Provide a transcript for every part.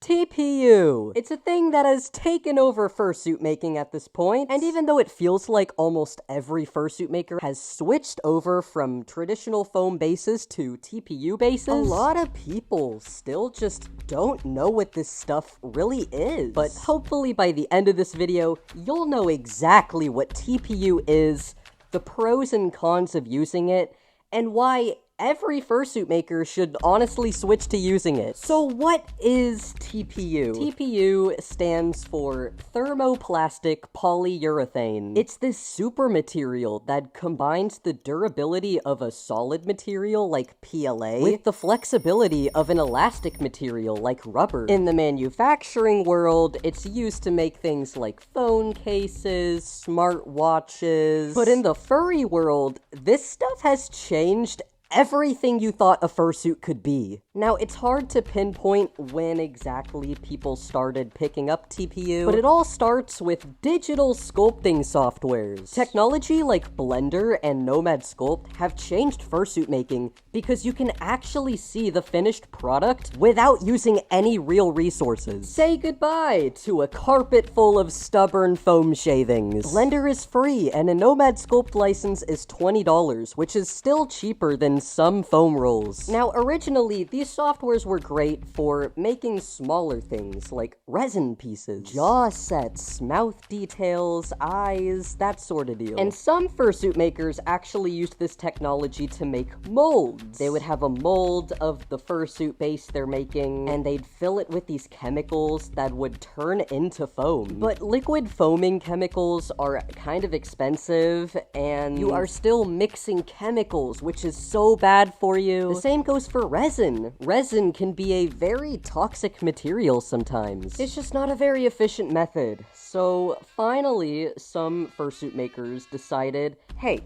TPU. It's a thing that has taken over fursuit making at this point, and even though it feels like almost every fursuit maker has switched over from traditional foam bases to TPU bases, a lot of people still just don't know what this stuff really is. But hopefully by the end of this video, you'll know exactly what TPU is, the pros and cons of using it, and why every fursuit maker should honestly switch to using it. So what is TPU? TPU stands for thermoplastic polyurethane. It's this super material that combines the durability of a solid material like PLA with the flexibility of an elastic material like rubber. In the manufacturing world, it's used to make things like phone cases, smartwatches. But in the furry world, this stuff has changed everything you thought a fursuit could be. Now, it's hard to pinpoint when exactly people started picking up TPU, but it all starts with digital sculpting softwares. Technology like Blender and Nomad Sculpt have changed fursuit making because you can actually see the finished product without using any real resources. Say goodbye to a carpet full of stubborn foam shavings. Blender is free, and a Nomad Sculpt license is $20, which is still cheaper than some foam rolls. Now, originally, these softwares were great for making smaller things, like resin pieces, jaw sets, mouth details, eyes, that sort of deal. And some fursuit makers actually used this technology to make molds. They would have a mold of the fursuit base they're making, and they'd fill it with these chemicals that would turn into foam. But liquid foaming chemicals are kind of expensive, and you are still mixing chemicals, which is so bad for you. The same goes for resin. Resin can be a very toxic material sometimes. It's just not a very efficient method. So finally, some fursuit makers decided, hey,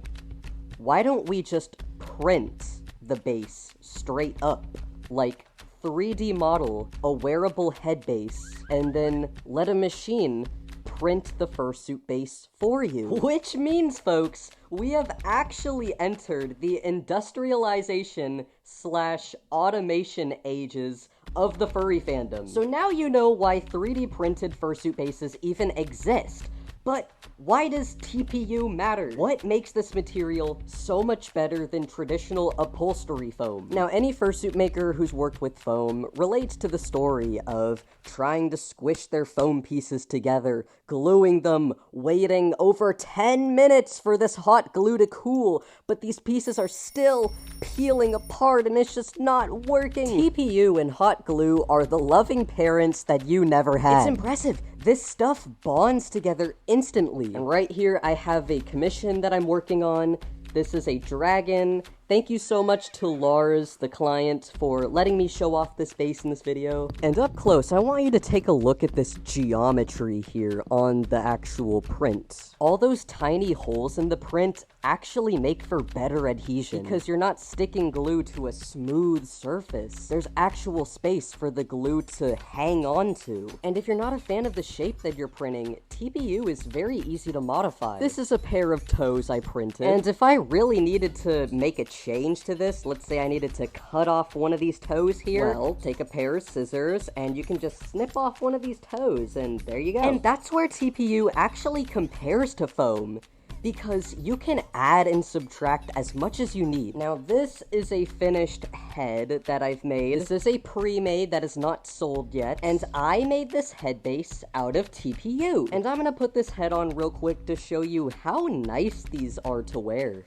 why don't we just print the base straight up? Like 3D model a wearable head base, and then let a machine print the fursuit base for you. Which means, folks, we have actually entered the industrialization / automation ages of the furry fandom. So now you know why 3D printed fursuit bases even exist. But why does TPU matter? What makes this material so much better than traditional upholstery foam? Now, any fursuit maker who's worked with foam relates to the story of trying to squish their foam pieces together, gluing them, waiting over 10 minutes for this hot glue to cool, but these pieces are still peeling apart and it's just not working. TPU and hot glue are the loving parents that you never had. It's impressive. This stuff bonds together instantly. And right here, I have a commission that I'm working on. This is a dragon. Thank you so much to Lars, the client, for letting me show off this base in this video. And up close, I want you to take a look at this geometry here on the actual print. All those tiny holes in the print actually make for better adhesion because you're not sticking glue to a smooth surface. There's actual space for the glue to hang on to. And if you're not a fan of the shape that you're printing, TPU is very easy to modify. This is a pair of toes I printed, and if I really needed to make a change to this, let's say I needed to cut off one of these toes here, well, take a pair of scissors and you can just snip off one of these toes and there you go. And that's where TPU actually compares to foam, because you can add and subtract as much as you need. Now, this is a finished head that I've made. This is a pre-made that is not sold yet, and I made this head base out of TPU. And I'm gonna put this head on real quick to show you how nice these are to wear.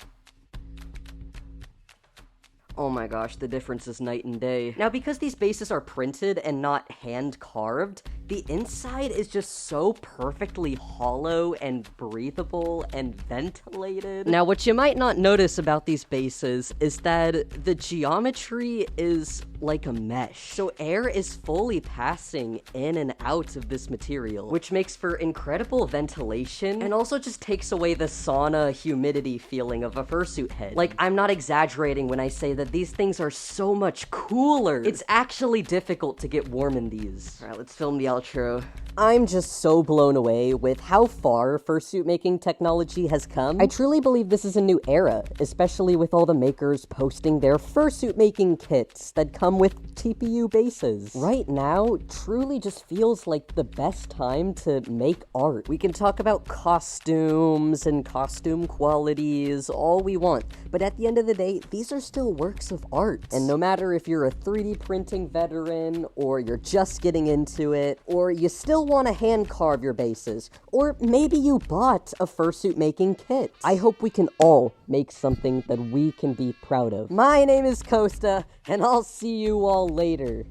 Oh my gosh, the difference is night and day. Now, because these bases are printed and not hand-carved, the inside is just so perfectly hollow and breathable and ventilated. Now, what you might not notice about these bases is that the geometry is like a mesh. So air is fully passing in and out of this material, which makes for incredible ventilation and also just takes away the sauna humidity feeling of a fursuit head. Like, I'm not exaggerating when I say that these things are so much cooler. It's actually difficult to get warm in these. All right, let's film the outro. I'm just so blown away with how far fursuit making technology has come. I truly believe this is a new era, especially with all the makers posting their fursuit making kits that come with TPU bases. Right now, truly just feels like the best time to make art. We can talk about costumes and costume qualities all we want, but at the end of the day, these are still works of art. And no matter if you're a 3D printing veteran, or you're just getting into it, or you still want to hand carve your bases, or maybe you bought a fursuit making kit, I hope we can all make something that we can be proud of. My name is Costa, and I'll see you all later.